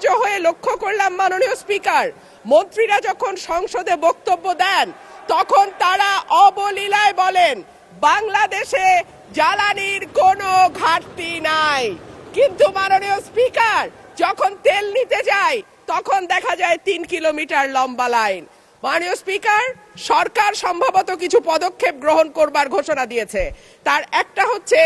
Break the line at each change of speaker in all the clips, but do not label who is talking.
আশ্চর্য হয়ে লক্ষ্য করলাম মাননীয় স্পিকার, মন্ত্রীরা যখন সংসদে বক্তব্য দেন তখন তারা অবলীলায় বলেন বাংলাদেশে জ্বালানির কোনো ঘাটতি নাই, কিন্তু মাননীয় স্পিকার যখন তেল নিতে যায় তখন দেখা যায় 3 কিলোমিটার লম্বা লাইন। মাননীয় স্পিকার, সরকার সম্ভবত কিছু পদক্ষেপ গ্রহণ করবার ঘোষণা দিয়েছে। তার একটা হচ্ছে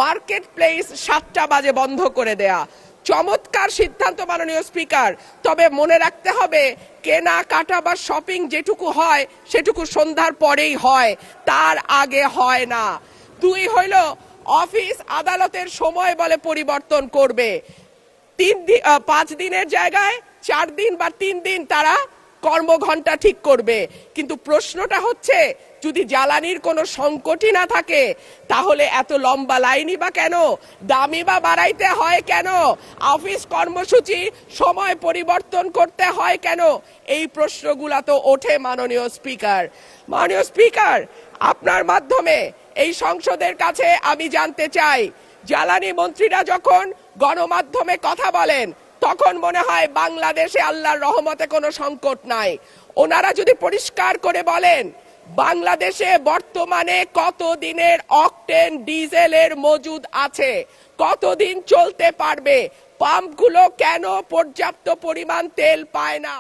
মার্কেট প্লেস 7টা বাজে বন্ধ করে দেয়া। চমৎকার সিদ্ধান্ত মাননীয় স্পিকার, তবে মনে রাখতে হবে কেনা কাটা বা শপিং যেটুকু হয় সেটুকু সন্ধ্যার পরেই হয়, তার আগে হয় না। 2 হইল অফিস আদালতের সময় বলে পরিবর্তন করবে, 5 দিনের জায়গায় 4 দিন বা 3 দিন তারা কর্মঘণ্টা ঠিক করবে। কিন্তু প্রশ্নটা হচ্ছে যদি জ্বালানির কোনো সংকটই না থাকে তাহলে এত লম্বা লাইনই বা কেন, দামি বা বাড়াইতে হয় কেন, অফিস কর্মসূচি সময় পরিবর্তন করতে হয় কেন, এই প্রশ্নগুলা তো ওঠে মাননীয় স্পিকার। মাননীয় স্পিকার, আপনার মাধ্যমে এই সংসদের কাছে আমি জানতে চাই, জ্বালানি মন্ত্রীরা যখন গণমাধ্যমে কথা বলেন তখন মনে হয় বাংলাদেশে আল্লাহর রহমতে কোনো সংকট নাই। ওনারা যদি পরিষ্কার করে বলেন বাংলাদেশে বর্তমানে কত দিনের অকটেন ডিজেলের মজুদ আছে, কতদিন চলতে পারবে, পাম্পগুলো কেন পর্যাপ্ত পরিমাণ তেল পায় না।